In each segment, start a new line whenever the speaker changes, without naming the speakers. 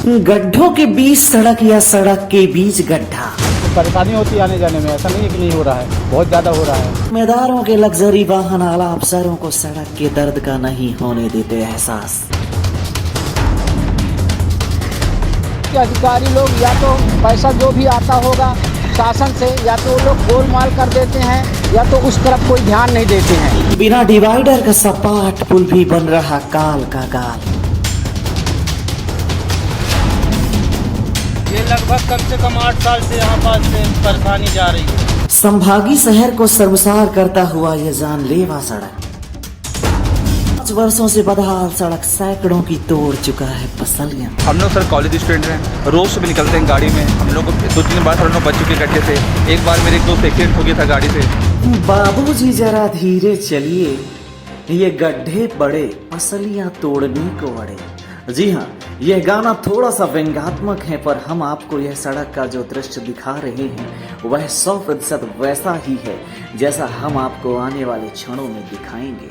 गड्ढों के बीच सड़क या सड़क के बीच गड्ढा।
परेशानी होती है आने जाने में, ऐसा नहीं है कि नहीं हो रहा है, बहुत ज़्यादा हो रहा है।
मेदारों के लग्जरी वाहन आला अफसरों को सड़क के दर्द का नहीं होने देते एहसास।
अधिकारी लोग या तो पैसा जो भी आता होगा शासन से, या तो वो लोग गोलमाल कर देते हैं या तो उस तरफ कोई ध्यान नहीं देते हैं।
बिना डिवाइडर का सपाट पुल भी बन रहा काल का गाल।
ये लगभग कम से कम 8 साल से यहाँ पास से परेशानी जा रही है।
संभागी शहर को शर्मसार करता हुआ ये जानलेवा सड़क। 5 वर्षों से बदहाल सड़क सैकड़ों की तोड़ चुका है पसलियां।
हम लोग सर कॉलेज स्टूडेंट हैं, रोज सुबह निकलते हैं गाड़ी में। हम लोग को 2-3 बार हम लोग बच चुके गड्ढे से। एक बार मेरे एक दोस्त एक्सीडेंट हो गया था गाड़ी से।
बाबूजी जरा धीरे चलिए, ये गड्ढे बड़े पसलियां तोड़ने को अड़े। जी हाँ, यह गाना थोड़ा सा व्यंग्यात्मक है, पर हम आपको यह सड़क का जो दृश्य दिखा रहे हैं वह 100% वैसा ही है जैसा हम आपको आने वाले क्षणों में दिखाएंगे।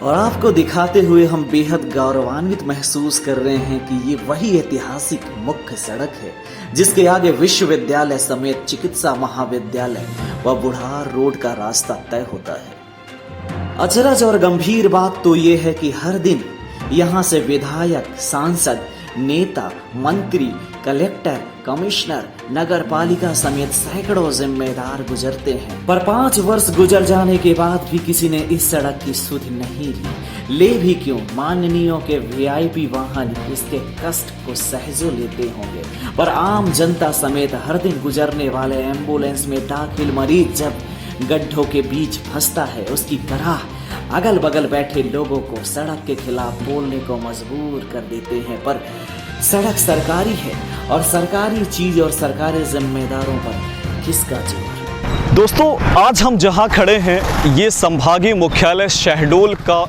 और आपको दिखाते हुए हम बेहद गौरवान्वित महसूस कर रहे हैं कि ये वही ऐतिहासिक मुख्य सड़क है जिसके आगे विश्वविद्यालय समेत चिकित्सा महाविद्यालय व बुढ़ार रोड का रास्ता तय होता है। अचरज और गंभीर बात तो ये है कि हर दिन यहाँ से विधायक, सांसद, नेता, मंत्री, कलेक्टर, कमिश्नर, नगर पालिका समेत सैकड़ों जिम्मेदार गुजरते हैं, पर 5 वर्ष गुजर जाने के बाद भी किसी ने इस सड़क की सुध नहीं ली। ले भी क्यों, माननीयों के वीआईपी वाहन इसके कष्ट को सहजो लेते होंगे, पर आम जनता समेत हर दिन गुजरने वाले एम्बुलेंस में दाखिल मरीज जब गड्ढों के बीच फंसता है, उसकी तरह अगल बगल बैठे लोगों को सड़क के खिलाफ बोलने को मजबूर कर देते हैं। पर सड़क सरकारी है और सरकारी चीज और सरकारी जिम्मेदारों पर किसका जोर।
दोस्तों, आज हम जहां खड़े हैं ये संभागीय मुख्यालय शहडोल का,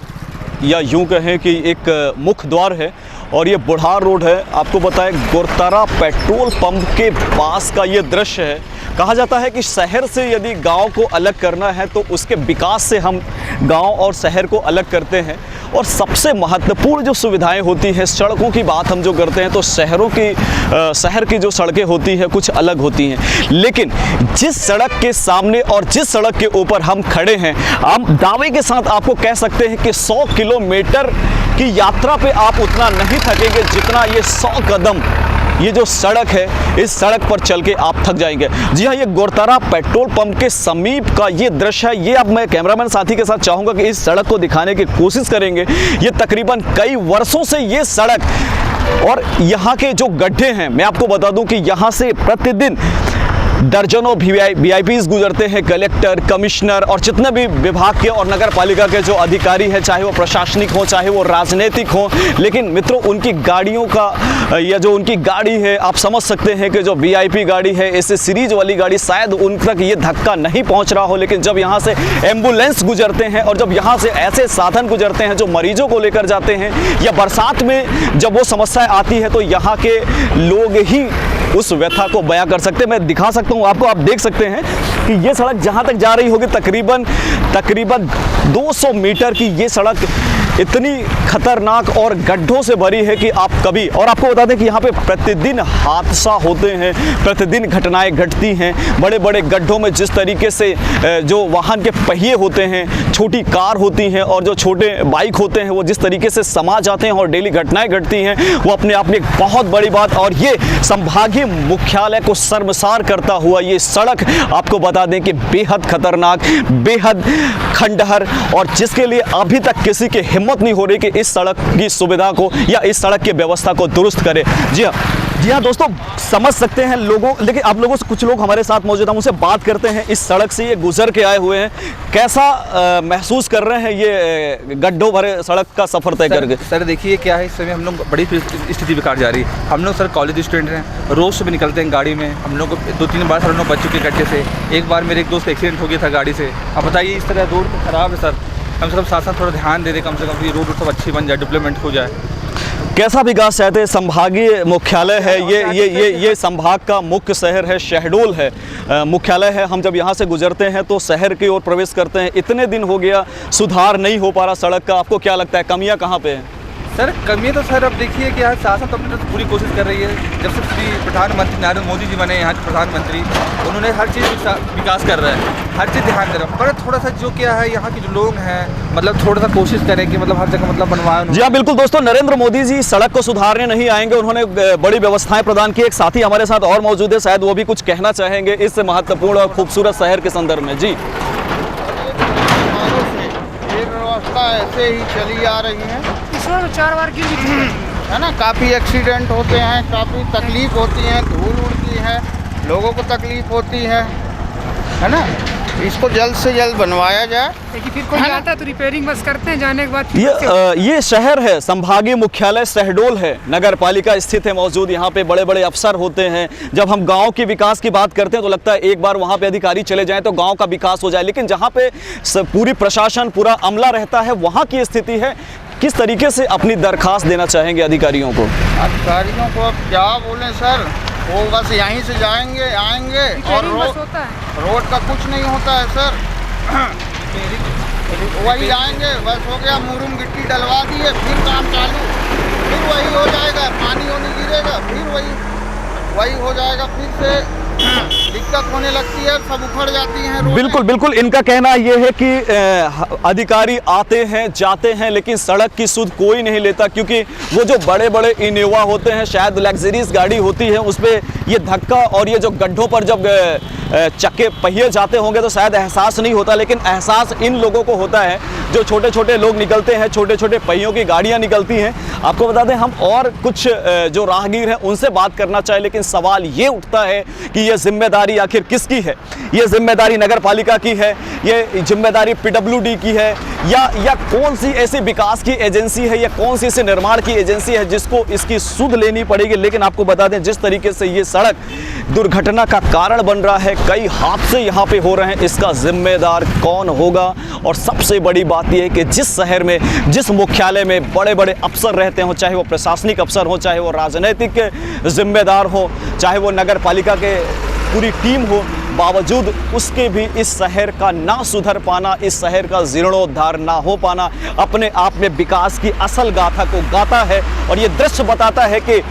या यूं कहें कि एक मुख्य द्वार है और ये बुढ़ार रोड है। आपको बताएं, गुरतारा पेट्रोल पंप के पास का ये दृश्य है। कहा जाता है कि शहर से यदि गांव को अलग करना है तो उसके विकास से हम गांव और शहर को अलग करते हैं। और सबसे महत्वपूर्ण जो सुविधाएं होती हैं, सड़कों की बात हम जो करते हैं तो शहर की जो सड़कें होती हैं कुछ अलग होती हैं। लेकिन जिस सड़क के सामने और जिस सड़क के ऊपर हम खड़े हैं, हम दावे के साथ आपको कह सकते हैं कि 100 किलोमीटर की यात्रा पे आप उतना नहीं थकेंगे जितना ये 100 कदम ये जो सड़क है, इस सड़क पर चल के आप थक जाएंगे। जी हाँ, ये गुरतारा पेट्रोल पंप के समीप का ये दृश्य है। ये अब मैं कैमरामैन साथी के साथ चाहूँगा कि इस सड़क को दिखाने की कोशिश करेंगे। ये तकरीबन कई वर्षों से ये सड़क और यहाँ के जो गड्ढे हैं, मैं आपको बता दूं कि यहाँ से प्रतिदिन दर्जनों वीआईपीज गुजरते हैं, कलेक्टर, कमिश्नर और जितने भी विभाग के और नगर पालिका के जो अधिकारी हैं, चाहे वो प्रशासनिक हो चाहे वो राजनीतिक हो। लेकिन मित्रों, उनकी गाड़ियों का या जो उनकी गाड़ी है, आप समझ सकते हैं कि जो वीआईपी गाड़ी है, ऐसे सीरीज वाली गाड़ी, शायद उन तक ये धक्का नहीं पहुंच रहा हो। लेकिन जब यहाँ से एम्बुलेंस गुजरते हैं और जब यहाँ से ऐसे साधन गुजरते हैं जो मरीजों को लेकर जाते हैं, या बरसात में जब वो समस्याएं आती है तो यहाँ के लोग ही उस व्यथा को बयां कर सकते हैं। मैं दिखा सकता हूं आपको, आप देख सकते हैं कि ये सड़क जहां तक जा रही होगी तकरीबन 200 मीटर की ये सड़क इतनी खतरनाक और गड्ढों से भरी है कि आप कभी, और आपको बता दें कि यहाँ पे प्रतिदिन हादसा होते हैं, प्रतिदिन घटनाएं घटती हैं। बड़े बड़े गड्ढों में जिस तरीके से जो वाहन के पहिए होते हैं, छोटी कार होती हैं और जो छोटे बाइक होते हैं, वो जिस तरीके से समा जाते हैं और डेली घटनाएं घटती हैं, वो अपने आप में एक बहुत बड़ी बात। और ये संभागीय मुख्यालय को शर्मसार करता हुआ ये सड़क, आपको बता दें कि बेहद खतरनाक, बेहद खंडहर, और जिसके लिए अभी तक किसी की हिम्मत नहीं हो रही कि इस सड़क की सुविधा को या इस सड़क की व्यवस्था को दुरुस्त करे। जी हाँ दोस्तों, समझ सकते हैं लोगों, लेकिन आप लोगों से कुछ लोग हमारे साथ मौजूद हैं, उनसे बात करते हैं। इस सड़क से ये गुजर के आए हुए हैं, कैसा महसूस कर रहे हैं ये गड्ढों भरे सड़क का सफर तय करके?
सर देखिए क्या है, इस समय हम लोग बड़ी स्थिति बिगाड़ जा रही है। हम लोग सर कॉलेज स्टूडेंट हैं, रोज सुबह निकलते हैं गाड़ी में। हम लोग को 2-3 बार हम लोग बच चुके गड्ढे से। एक बार मेरे एक दोस्त एक्सीडेंट हो गया था गाड़ी से। अब बताइए, इस तरह रोड तो खराब है सर, कम से कम साथ साथ थोड़ा ध्यान दे दे, कम से कम ये रोड सब अच्छी बन जाए, डेवलपमेंट हो जाए।
कैसा विकास चाहते हैं? संभागीय मुख्यालय है, ये संभाग का मुख्य शहर है, शहडोल है, मुख्यालय है। हम जब यहाँ से गुजरते हैं तो शहर की ओर प्रवेश करते हैं। इतने दिन हो गया, सुधार नहीं हो पा रहा सड़क का। आपको क्या लगता है, कमियाँ कहाँ पे हैं?
सर कमी तो सर अब देखिए कि यहाँ शासन तो अपनी तरफ पूरी कोशिश कर रही है। जब से श्री प्रधानमंत्री नरेंद्र मोदी जी बने यहाँ के प्रधानमंत्री, उन्होंने हर चीज़ विकास कर रहा है, हर चीज़ ध्यान दे रहा है। पर थोड़ा सा जो क्या है यहाँ के जो लोग हैं मतलब थोड़ा सा कोशिश करें कि मतलब हर जगह मतलब बनवाएं।
जी हाँ बिल्कुल दोस्तों, नरेंद्र मोदी जी सड़क को सुधारने नहीं आएंगे, उन्होंने बड़ी व्यवस्थाएं प्रदान की। एक साथी हमारे साथ और मौजूद है, शायद वो भी कुछ कहना चाहेंगे इस महत्वपूर्ण और खूबसूरत शहर के संदर्भ में। जी
व्यवस्था ऐसे ही चली आ रही है,
इसमें 4 बार की
है ना। काफ़ी एक्सीडेंट होते हैं, काफ़ी तकलीफ होती है, धूल उड़ती है, लोगों को तकलीफ होती है ना। इसको जल्द से जल्द बनवाया जाए।
लेकिन फिर कोई आता है तो रिपेयरिंग बस करते हैं, जाने के बाद
ये शहर है, संभागीय मुख्यालय शहडोल है, नगर पालिका स्थित है मौजूद। यहाँ पे बड़े बड़े अफसर होते हैं। जब हम गांव के विकास की बात करते हैं तो लगता है एक बार वहाँ पे अधिकारी चले जाएं तो गांव का विकास हो जाए, लेकिन जहाँ पे पूरी प्रशासन पूरा अमला रहता है वहाँ की स्थिति है। किस तरीके से अपनी दरखास्त देना चाहेंगे अधिकारियों को?
अधिकारियों को अब क्या बोलें सर, वो बस यहीं से जाएंगे आएंगे और रोड का कुछ नहीं होता है सर। वही आएंगे, बस हो गया, मुरुम गिट्टी डलवा दिए, फिर काम चालू, फिर वही हो जाएगा, पानी होने गिरेगा, फिर वही हो जाएगा, फिर से दिक्कत होने लगती है, सब उखड़ जाती हैं।
बिल्कुल बिल्कुल, इनका कहना यह है कि अधिकारी आते हैं जाते हैं लेकिन सड़क की सुध कोई नहीं लेता, क्योंकि वो जो बड़े बड़े इनोवा होते हैं, शायद लग्जरीज गाड़ी होती है, उस पर ये धक्का और ये जो गड्ढों पर जब चक्के पहिए जाते होंगे तो शायद एहसास नहीं होता, लेकिन एहसास इन लोगों को होता है जो छोटे छोटे लोग निकलते हैं, छोटे छोटे पहियों की गाड़ियाँ निकलती हैं। आपको बता दें, हम और कुछ जो राहगीर हैं उनसे बात करना चाहे, लेकिन सवाल ये उठता है कि ये जिम्मेदारी आखिर किसकी है? ये जिम्मेदारी नगर पालिका की है, ये जिम्मेदारी PWD की है, या कौन सी ऐसी विकास की एजेंसी है, या कौन सी ऐसी निर्माण की एजेंसी है जिसको इसकी सुध लेनी पड़ेगी? लेकिन आपको बता दें, जिस तरीके से ये सड़क दुर्घटना का कारण बन रहा है, कई हादसे यहाँ पे हो रहे हैं, इसका जिम्मेदार कौन होगा? और सबसे बड़ी बात यह है कि जिस शहर में, जिस मुख्यालय में बड़े बड़े अफसर रहते हो, चाहे वो प्रशासनिक अफसर हो, चाहे वो राजनीतिक जिम्मेदार हो, चाहे वो नगर पालिका के पूरी टीम हो, बावजूद उसके भी इस शहर का ना सुधर पाना, इस शहर का जीर्णोद्धार ना हो पाना अपने आप में विकास की असल गाथा को गाता है। और ये दृश्य बताता है कि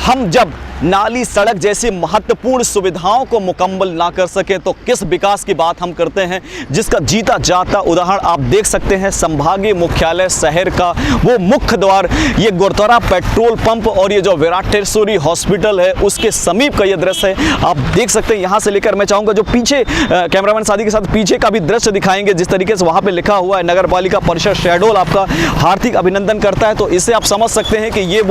हम जब नाली, सड़क जैसी महत्वपूर्ण सुविधाओं को मुकम्मल ना कर सके तो किस विकास की बात हम करते हैं, जिसका जीता जाता उदाहरण आप देख सकते हैं संभागीय मुख्यालय शहर का वो मुख्य द्वार, ये गुरुद्वारा पेट्रोल पंप और ये जो विराटेश्वरी हॉस्पिटल है उसके समीप का ये दृश्य है। आप देख सकते हैं, यहाँ से लेकर मैं चाहूँगा जो पीछे कैमरामैन सादी के साथ पीछे का भी दृश्य दिखाएंगे, जिस तरीके से वहाँ पर लिखा हुआ है नगर पालिका परिषद शहडोल आपका हार्दिक अभिनंदन करता है। तो इससे आप समझ सकते हैं कि ये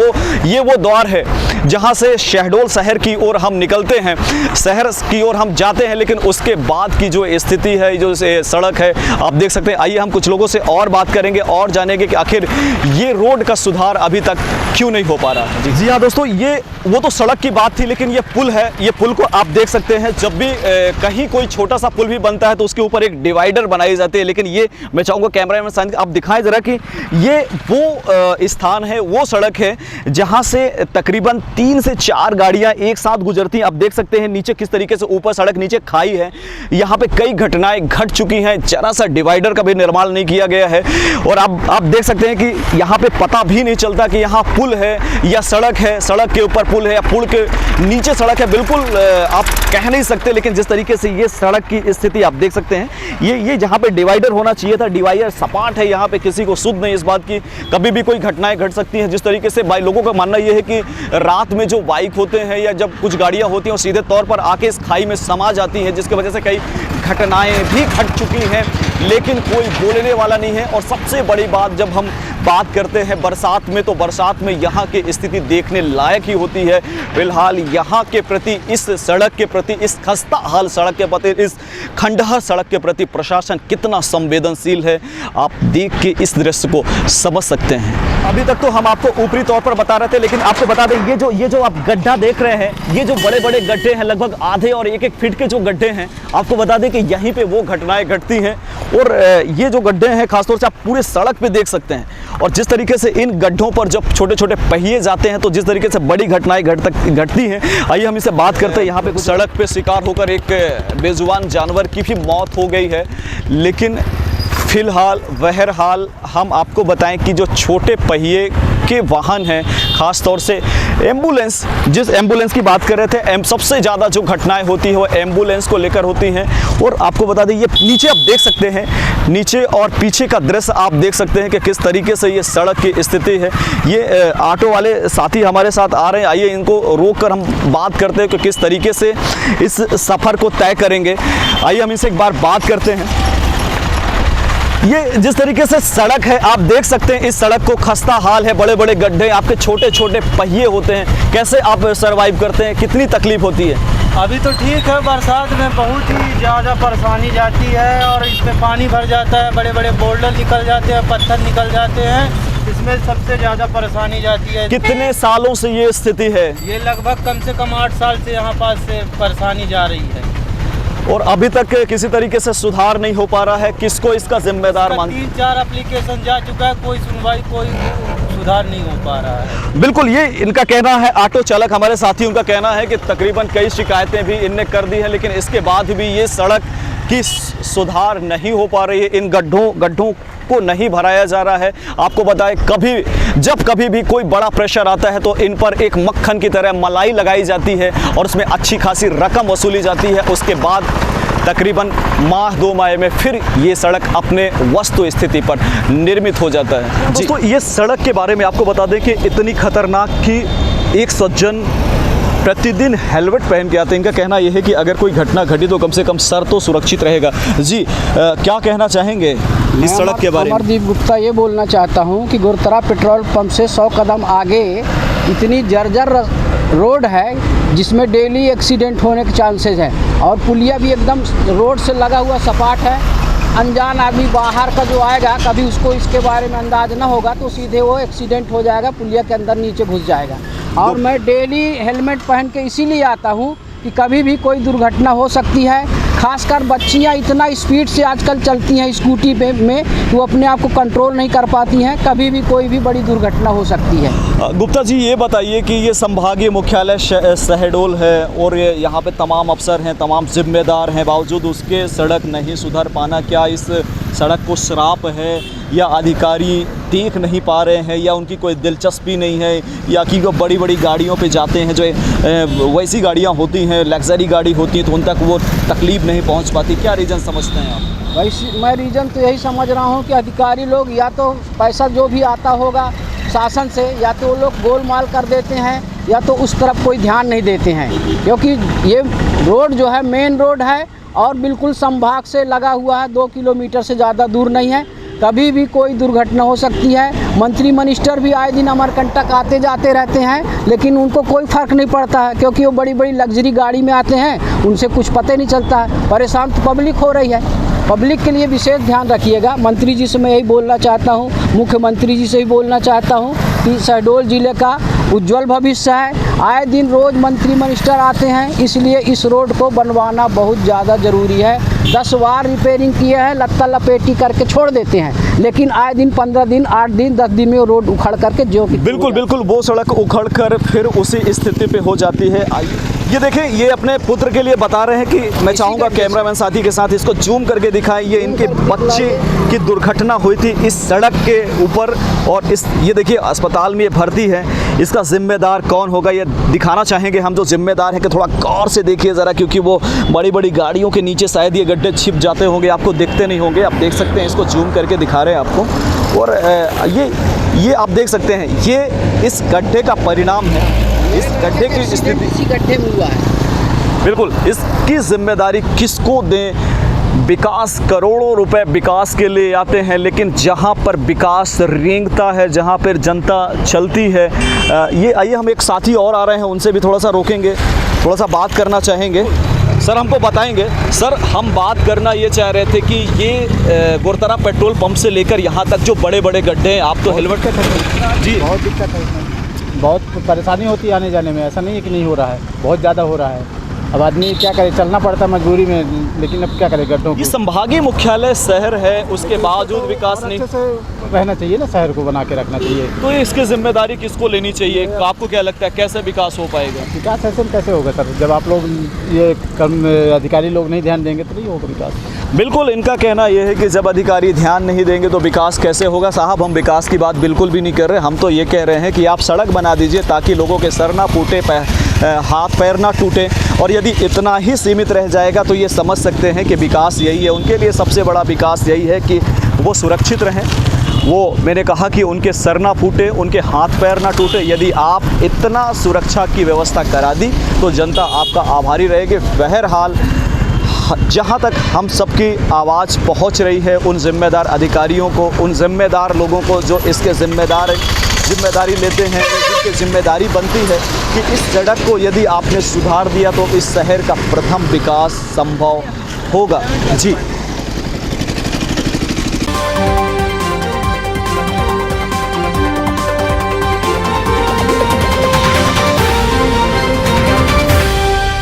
वो द्वार है जहाँ से शहडोल शहर की ओर हम निकलते हैं, शहर की ओर हम जाते हैं, लेकिन उसके बाद की जो स्थिति है, जो सड़क है, आप देख सकते हैं। आइए हम कुछ लोगों से और बात करेंगे और जानेंगे कि आखिर ये रोड का सुधार अभी तक क्यों नहीं हो पा रहा है। जी हाँ दोस्तों, ये वो तो सड़क की बात थी, लेकिन ये पुल है। ये पुल को आप देख सकते हैं, जब भी कहीं कोई छोटा सा पुल भी बनता है तो उसके ऊपर एक डिवाइडर बनाई जाती है, लेकिन ये मैं चाहूँगा कैमरा में आप दिखाएं जरा कि ये वो स्थान है, वो सड़क है जहाँ से तकरीबन 3 से 4 गाड़ियां एक साथ गुजरती हैं। आप देख सकते हैं नीचे किस तरीके से ऊपर सड़क, नीचे खाई है। यहाँ पे कई घटनाएं घट चुकी हैं, जरा सा डिवाइडर का भी निर्माण नहीं किया गया है। और आप देख सकते हैं कि यहाँ पे पता भी नहीं चलता कि यहाँ पुल है या सड़क है, सड़क के ऊपर पुल है या पुल के नीचे सड़क है, बिल्कुल आप कह नहीं सकते। लेकिन जिस तरीके से ये सड़क की स्थिति आप देख सकते हैं, ये जहाँ पे डिवाइडर होना चाहिए था, डिवाइडर सपाट है, यहाँ पे किसी को सुध नहीं इस बात की, कभी भी कोई घटनाएं घट सकती हैं। जिस तरीके से लोगों का मानना यह है कि रात में जो बाइक होते हैं या जब कुछ गाड़ियां होती हैं वो सीधे तौर पर आके इस खाई में समा जाती हैं, जिसकी वजह से कई घटनाएं भी घट चुकी हैं, लेकिन कोई बोलने वाला नहीं है। और सबसे बड़ी बात, जब हम बात करते हैं बरसात में, तो बरसात में यहाँ की स्थिति देखने लायक ही होती है। फिलहाल यहाँ के प्रति, इस सड़क के प्रति, इस खस्ता हाल सड़क के प्रति, इस खंडहर सड़क के प्रति प्रशासन कितना संवेदनशील है, आप देख के इस दृश्य को समझ सकते हैं। अभी तक तो हम आपको ऊपरी तौर पर बता रहे थे, लेकिन आपको बता दें, ये जो आप गड्ढा देख रहे हैं, ये जो बड़े बड़े गड्ढे हैं, लगभग आधे और 1-1 फीट के जो गड्ढे हैं, आपको बता दें कि यहीं पे वो घटनाएं घटती हैं। और ये जो गड्ढे हैं खासतौर से आप पूरे सड़क पे देख सकते हैं। और जिस तरीके से इन गड्ढों पर जब छोटे छोटे पहिए जाते हैं तो जिस तरीके से बड़ी घटनाएं घटती हैं, आइए हम इससे बात करते हैं। यहाँ पे सड़क पे शिकार होकर एक बेजुबान जानवर की भी मौत हो गई है, लेकिन फिलहाल बहरहाल हम आपको बताएं कि जो छोटे पहिए के वाहन हैं, ख़ास तौर से एम्बुलेंस, जिस एम्बुलेंस की बात कर रहे थे, सबसे ज़्यादा जो घटनाएं होती हैं वो एम्बुलेंस को लेकर होती हैं। और आपको बता दें, ये नीचे आप देख सकते हैं, नीचे और पीछे का दृश्य आप देख सकते हैं कि किस तरीके से ये सड़क की स्थिति है। ये ऑटो वाले साथी हमारे साथ आ रहे हैं, आइए इनको रोक कर हम बात करते हैं कि किस तरीके से इस सफ़र को तय करेंगे। आइए हम इनसे एक बार बात करते हैं। ये जिस तरीके से सड़क है आप देख सकते हैं, इस सड़क को खस्ता हाल है, बड़े बड़े गड्ढे, आपके छोटे छोटे पहिए होते हैं, कैसे आप सरवाइव करते हैं, कितनी तकलीफ होती है?
अभी तो ठीक है, बरसात में बहुत ही ज़्यादा परेशानी जाती है और इसमें पानी भर जाता है, बड़े बड़े बोल्डर निकल जाते हैं, पत्थर निकल जाते हैं, इसमें सबसे ज़्यादा परेशानी जाती है।
कितने सालों से ये स्थिति है?
ये लगभग कम से कम 8 साल से यहाँ पास से परेशानी जा रही है
और अभी तक किसी तरीके से सुधार नहीं हो पा रहा है। किसको इसका जिम्मेदार मान?
3-4 एप्लीकेशन जा चुका है, कोई सुनवाई, कोई सुधार नहीं हो पा रहा है।
बिल्कुल, ये इनका कहना है। ऑटो चालक हमारे साथियों का कहना है कि तकरीबन कई शिकायतें भी इनने कर दी हैं, लेकिन इसके बाद भी ये सड़क की सुधार नहीं हो पा रही है, इन गड्ढों को नहीं भराया जा रहा है। आपको बताएं, जब कभी भी कोई बड़ा प्रेशर आता है तो इन पर एक मक्खन की तरह मलाई लगाई जाती है और उसमें अच्छी खासी रकम वसूली जाती है। उसके बाद तकरीबन माह 2 माह में फिर ये सड़क अपने वस्तु स्थिति पर निर्मित हो जाता है। दोस्तों, ये सड़क के बारे में आपको बता दें कि इतनी खतरनाक कि एक सज्जन प्रतिदिन हेलमेट पहन के आते हैं। इनका कहना यह है कि अगर कोई घटना घटी तो कम से कम सर तो सुरक्षित रहेगा। जी, क्या कहना चाहेंगे इस सड़क के बारे में?
अमरदीप गुप्ता ये बोलना चाहता हूँ कि गुरुतरा पेट्रोल पंप से 100 कदम आगे इतनी जर्जर रोड है जिसमें डेली एक्सीडेंट होने के चांसेस हैं, और पुलिया भी एकदम रोड से लगा हुआ सपाट है। अनजान आदमी बाहर का जो आएगा, कभी उसको इसके बारे में अंदाज ना होगा तो सीधे वो एक्सीडेंट हो जाएगा, पुलिया के अंदर नीचे घुस जाएगा। और मैं डेली हेलमेट पहन के इसीलिए आता हूँ कि कभी भी कोई दुर्घटना हो सकती है। खासकर बच्चियाँ इतना स्पीड से आजकल चलती हैं स्कूटी पे में कि वो अपने आप को कंट्रोल नहीं कर पाती हैं, कभी भी कोई भी बड़ी दुर्घटना हो सकती है।
गुप्ता जी, ये बताइए कि ये संभागीय मुख्यालय शहडोल है और यहाँ पे तमाम अफसर हैं, तमाम जिम्मेदार हैं, बावजूद उसके सड़क नहीं सुधर पाना, क्या इस सड़क को श्राप है या अधिकारी देख नहीं पा रहे हैं या उनकी कोई दिलचस्पी नहीं है, या कि वो बड़ी बड़ी गाड़ियों पे जाते हैं, जो वैसी गाड़ियाँ होती हैं, लग्जरी गाड़ी होती है, तो उन तक वो तकलीफ नहीं पहुंच पाती? क्या रीज़न समझते हैं आप?
वैसे मैं रीज़न तो यही समझ रहा हूँ कि अधिकारी लोग या तो पैसा जो भी आता होगा शासन से, या तो वो लोग गोलमाल कर देते हैं, या तो उस तरफ कोई ध्यान नहीं देते हैं। क्योंकि ये रोड जो है मेन रोड है और बिल्कुल संभाग से लगा हुआ है, 2 किलोमीटर से ज़्यादा दूर नहीं है, कभी भी कोई दुर्घटना हो सकती है। मंत्री मिनिस्टर भी आए दिन अमरकंटक आते जाते रहते हैं, लेकिन उनको कोई फ़र्क नहीं पड़ता है, क्योंकि वो बड़ी बड़ी लग्जरी गाड़ी में आते हैं, उनसे कुछ पता नहीं चलता है। परेशान तो पब्लिक हो रही है। पब्लिक के लिए विशेष ध्यान रखिएगा। मंत्री जी से मैं यही बोलना चाहता हूँ, मुख्यमंत्री जी से भी बोलना चाहता हूँ कि शहडोल ज़िले का उज्जवल भविष्य है। आए दिन रोज़ मंत्री मिनिस्टर आते हैं, इसलिए इस रोड को बनवाना बहुत ज़्यादा ज़रूरी है। 10 बार रिपेयरिंग किए हैं, लत्ता लपेटी करके छोड़ देते हैं, लेकिन आए दिन 15 दिन 8 दिन 10 दिन में वो रोड उखड़ करके जो
बिल्कुल वो सड़क उखड़ कर फिर उसी स्थिति पे हो जाती है। ये देखें, ये अपने पुत्र के लिए बता रहे हैं कि मैं चाहूँगा कैमरामैन साथी के साथ इसको जूम करके दिखाएं। ये इनके बच्चे की दुर्घटना हुई थी इस सड़क के ऊपर, और ये देखिए अस्पताल में ये भर्ती है। इसका जिम्मेदार कौन होगा ये दिखाना चाहेंगे हम, जो जिम्मेदार है कि थोड़ा गौर से देखिए ज़रा, क्योंकि वो बड़ी बड़ी गाड़ियों के नीचे शायद ये गड्ढे छिप जाते होंगे, आपको दिखते नहीं होंगे। आप देख सकते हैं, इसको जूम करके दिखा रहे हैं आपको। और ये आप देख सकते हैं, ये इस गड्ढे का परिणाम है, इस गड्ढे की स्थिति
इसी गड्ढे में हुआ है।
बिल्कुल, इसकी जिम्मेदारी किसको दें? विकास, करोड़ों रुपए विकास के लिए आते हैं, लेकिन जहां पर विकास रेंगता है, जहां पर जनता चलती है, ये आइए हम एक साथी और आ रहे हैं, उनसे भी थोड़ा सा रोकेंगे, थोड़ा सा बात करना चाहेंगे। सर, हमको बताएंगे। सर, हम बात करना ये चाह रहे थे कि ये गुरुतरा पेट्रोल पंप से लेकर यहाँ तक जो बड़े बड़े गड्ढे हैं, आप तो हेलमेट जी,
बहुत दिक्कत है, बहुत परेशानी होती है आने जाने में। ऐसा नहीं है कि नहीं हो रहा है, बहुत ज़्यादा हो रहा है।
अब आदमी क्या करे, चलना पड़ता है मजबूरी में, लेकिन अब क्या करे गड्ढों
ये
को।
संभागीय मुख्यालय शहर है, उसके बावजूद विकास नहीं।
अच्छे से रहना चाहिए ना, शहर को बना के रखना चाहिए।
तो इसकी जिम्मेदारी किसको लेनी चाहिए? आपको क्या लगता है कैसे विकास हो पाएगा?
विकास ऐसे में कैसे होगा सर, जब आप लोग ये अधिकारी लोग नहीं ध्यान देंगे तो नहीं होगा विकास।
बिल्कुल, इनका कहना यह है कि जब अधिकारी ध्यान नहीं देंगे तो विकास कैसे होगा। साहब, हम विकास की बात बिल्कुल भी नहीं कर रहे, हम तो ये कह रहे हैं कि आप सड़क बना दीजिए ताकि लोगों के सर ना फूटे, हाथ पैर ना टूटे। और यदि इतना ही सीमित रह जाएगा तो ये समझ सकते हैं कि विकास यही है। उनके लिए सबसे बड़ा विकास यही है कि वो सुरक्षित रहें, वो मैंने कहा कि उनके सर ना फूटे, उनके हाथ पैर ना टूटे। यदि आप इतना सुरक्षा की व्यवस्था करा दी तो जनता आपका आभारी रहेगी। बहरहाल, जहाँ तक हम सबकी आवाज़ पहुँच रही है उन जिम्मेदार अधिकारियों को, उन जिम्मेदार लोगों को जो इसके जिम्मेदारी लेते हैं, जिनकी जिम्मेदारी बनती है कि इस सड़क को यदि आपने सुधार दिया तो इस शहर का प्रथम विकास संभव होगा। जी।